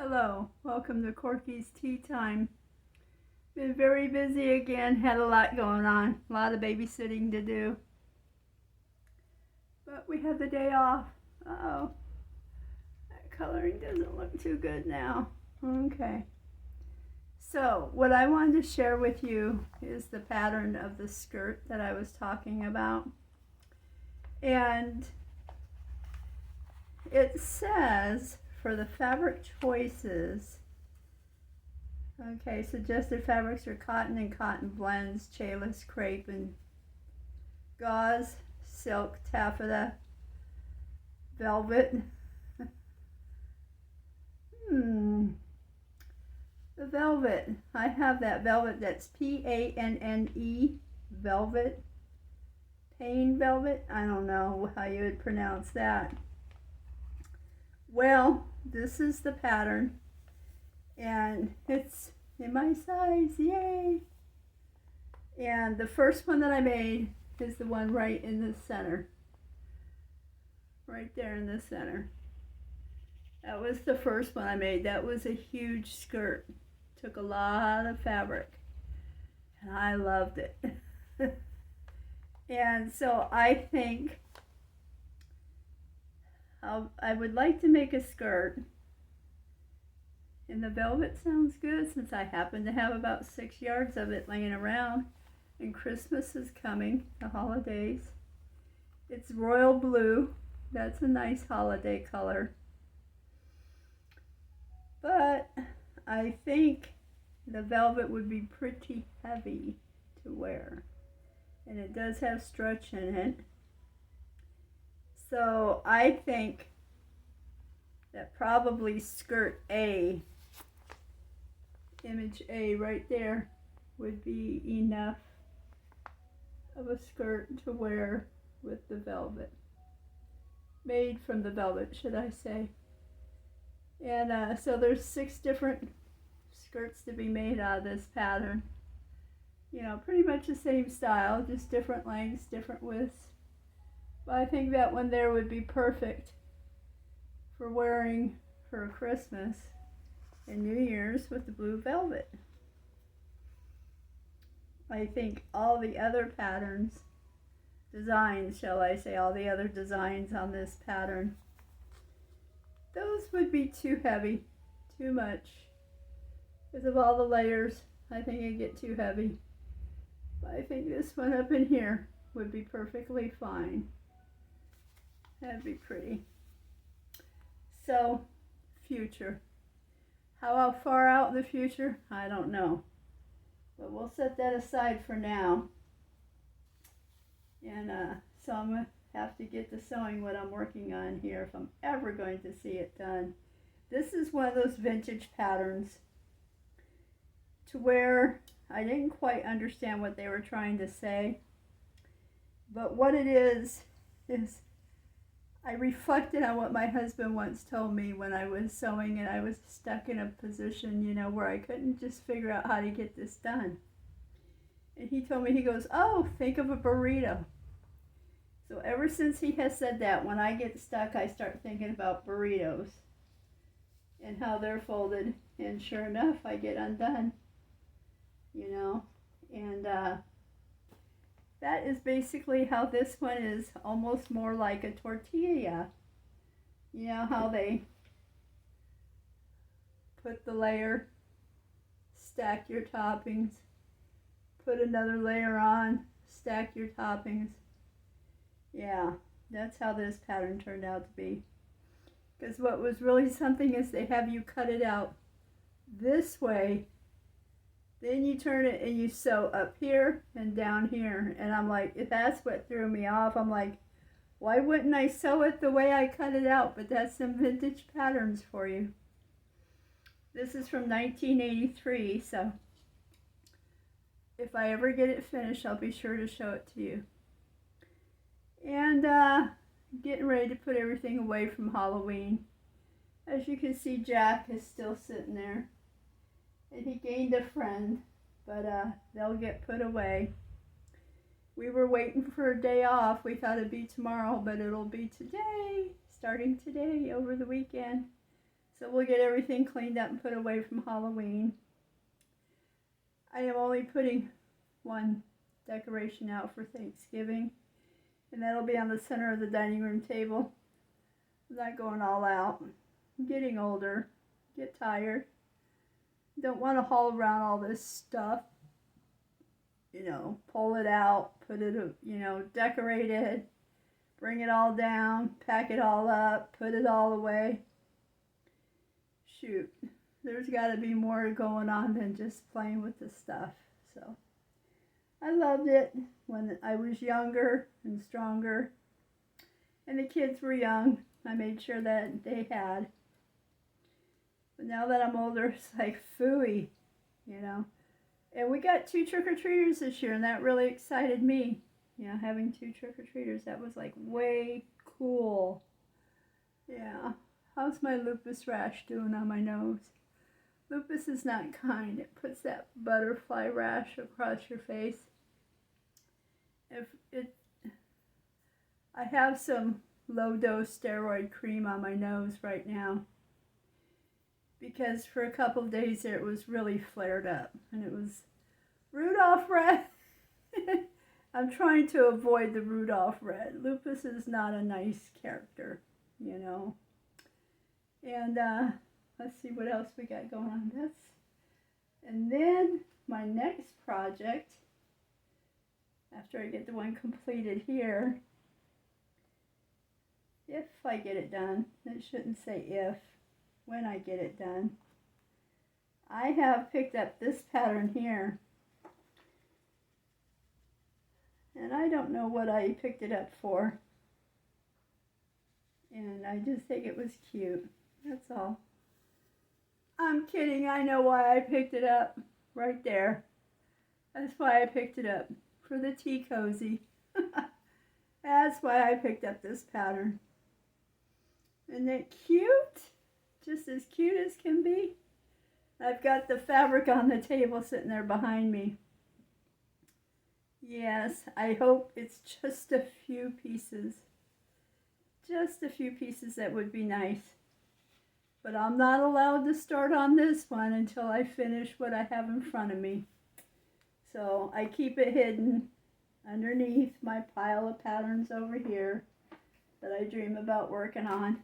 Hello, welcome to Corky's Tea Time. Been very busy again, had a lot going on, a lot of babysitting to do. But we have the day off. Uh-oh, that coloring doesn't look too good now. Okay. So, what I wanted to share with you is the pattern of the skirt that I was talking about. And it says, for the fabric choices, okay, suggested fabrics are cotton and cotton blends, challis, crepe, and gauze, silk, taffeta, velvet. The velvet. I have that velvet. That's P-A-N-N-E, velvet. Pain velvet. I don't know how you would pronounce that. Well, this is the pattern, and it's in my size. Yay! And the first one that I made is the one right in the center. Right there in the center. That was the first one I made. That was a huge skirt. Took a lot of fabric, and I loved it. And so I think I would like to make a skirt, and the velvet sounds good since I happen to have about 6 yards of it laying around, and Christmas is coming, the holidays. It's royal blue. That's a nice holiday color. But I think the velvet would be pretty heavy to wear, and it does have stretch in it. So I think that probably skirt A, image A right there, would be enough of a skirt to wear with the velvet. Made from the velvet, should I say. And so there's 6 different skirts to be made out of this pattern. You know, pretty much the same style, just different lengths, different widths. But I think that one there would be perfect for wearing for Christmas and New Year's with the blue velvet. I think all the other patterns, designs, shall I say, all the other designs on this pattern, those would be too heavy, too much. Because of all the layers, I think it'd get too heavy. But I think this one up in here would be perfectly fine. That'd be pretty. So, future. How far out in the future? I don't know. But we'll set that aside for now. And so I'm going to have to get to sewing what I'm working on here if I'm ever going to see it done. This is one of those vintage patterns to where I didn't quite understand what they were trying to say. But what it is I reflected on what my husband once told me when I was sewing and I was stuck in a position, you know, where I couldn't just figure out how to get this done. And he told me, he goes, "Oh, think of a burrito." So ever since he has said that, when I get stuck, I start thinking about burritos and how they're folded. And sure enough, I get undone, you know. And that is basically how this one is, almost more like a tortilla. You know how they put the layer, stack your toppings, put another layer on, stack your toppings. Yeah, that's how this pattern turned out to be. Because what was really something is they have you cut it out this way, then you turn it and you sew up here and down here. And I'm like, that's what threw me off. I'm like, why wouldn't I sew it the way I cut it out? But that's some vintage patterns for you. This is from 1983, so if I ever get it finished, I'll be sure to show it to you. And getting ready to put everything away from Halloween. As you can see, Jack is still sitting there. And he gained a friend, but they'll get put away. We were waiting for a day off. We thought it'd be tomorrow, but it'll be today, starting today over the weekend. So we'll get everything cleaned up and put away from Halloween. I am only putting one decoration out for Thanksgiving, and that'll be on the center of the dining room table. I'm not going all out. I'm getting older, get tired. Don't want to haul around all this stuff. Pull it out, put it, decorate it, bring it all down, pack it all up, put it all away. Shoot, there's got to be more going on than just playing with the stuff. So I loved it when I was younger and stronger, and the kids were young. I made sure that they had. But now that I'm older, it's like phooey, And we got 2 trick-or-treaters this year, and that really excited me. Having 2 trick-or-treaters, that was like way cool. Yeah. How's my lupus rash doing on my nose? Lupus is not kind. It puts that butterfly rash across your face. I have some low-dose steroid cream on my nose right now, because for a couple of days there it was really flared up, and it was Rudolph red. I'm trying to avoid the Rudolph red. Lupus is not a nice character, And let's see what else we got going on. And then my next project, after I get the one completed here, if I get it done, it shouldn't say if, when I get it done, I have picked up this pattern here. And I don't know what I picked it up for. And I just think it was cute. That's all. I'm kidding. I know why I picked it up. Right there. That's why I picked it up. For the tea cozy. That's why I picked up this pattern. Isn't it cute? Just as cute as can be. I've got the fabric on the table sitting there behind me. Yes, I hope it's just a few pieces. Just a few pieces that would be nice. But I'm not allowed to start on this one until I finish what I have in front of me. So I keep it hidden underneath my pile of patterns over here that I dream about working on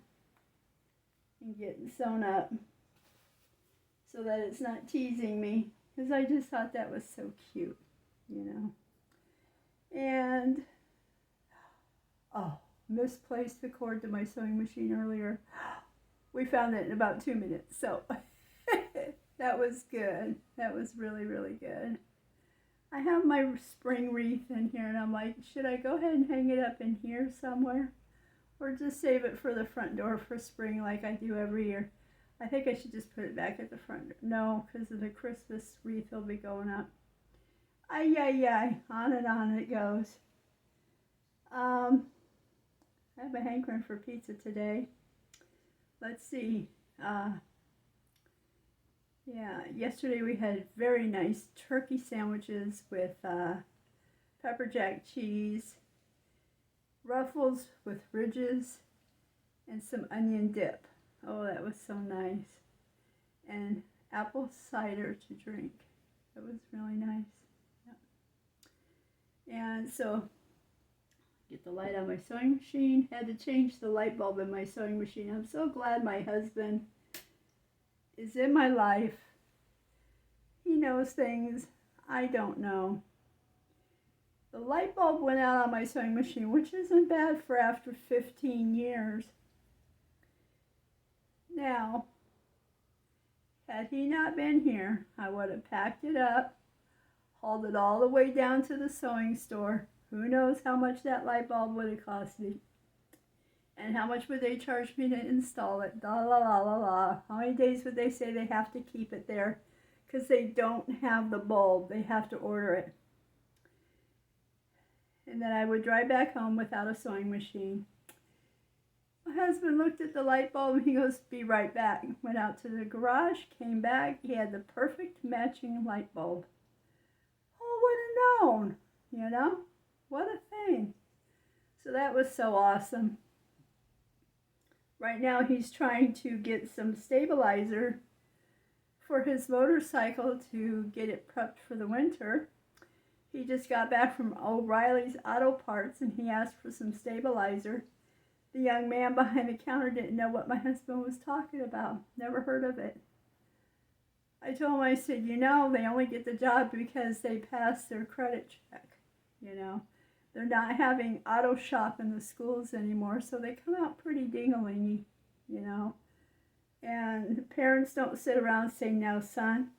and getting sewn up, so that it's not teasing me, because I just thought that was so cute, And, misplaced the cord to my sewing machine earlier. We found it in about 2 minutes, so that was good. That was really, really good. I have my spring wreath in here, and I'm like, should I go ahead and hang it up in here somewhere? Or just save it for the front door for spring like I do every year? I think I should just put it back at the front door. No, because of the Christmas wreath will be going up. Ay, ay, ay. On and on it goes. I have a hankering for pizza today. Let's see. Yesterday we had very nice turkey sandwiches with pepper jack cheese, Ruffles with ridges, and some onion dip. Oh, that was so nice. And apple cider to drink. That was really nice. Yeah. And so, get the light on my sewing machine. Had to change the light bulb in my sewing machine. I'm so glad my husband is in my life. He knows things I don't know. The light bulb went out on my sewing machine, which isn't bad for after 15 years. Now, had he not been here, I would have packed it up, hauled it all the way down to the sewing store. Who knows how much that light bulb would have cost me? And how much would they charge me to install it? La la la la la. How many days would they say they have to keep it there? Because they don't have the bulb. They have to order it. And then I would drive back home without a sewing machine. My husband looked at the light bulb and he goes, "Be right back." Went out to the garage, came back. He had the perfect matching light bulb. Oh, would have known, What a thing. So that was so awesome. Right now he's trying to get some stabilizer for his motorcycle to get it prepped for the winter. He just got back from O'Reilly's Auto Parts and he asked for some stabilizer. The young man behind the counter didn't know what my husband was talking about. Never heard of it. I told him, I said, you know, they only get the job because they pass their credit check, you know. They're not having auto shop in the schools anymore, so they come out pretty ding-a-lingy, you know. And parents don't sit around and say, no, son,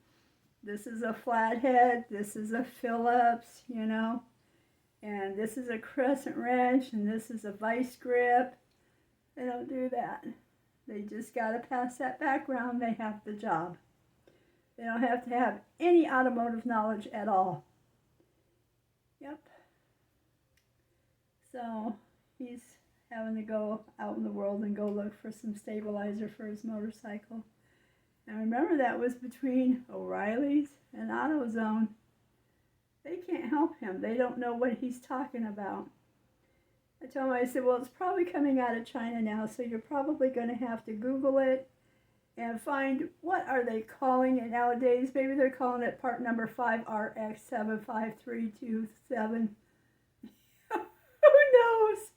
this is a flathead, this is a Phillips, you know, and this is a crescent wrench, and this is a vice grip. They don't do that. They just got to pass that background. They have the job. They don't have to have any automotive knowledge at all. Yep. So he's having to go out in the world and go look for some stabilizer for his motorcycle. And remember, that was between O'Reilly's and AutoZone. They can't help him. They don't know what he's talking about. I told him, I said, well, it's probably coming out of China now, so you're probably going to have to Google it and find what are they calling it nowadays. Maybe they're calling it part number 5RX75327. Who knows?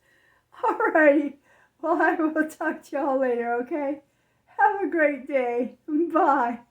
Alrighty. Well, I will talk to y'all later, okay? Have a great day. Bye.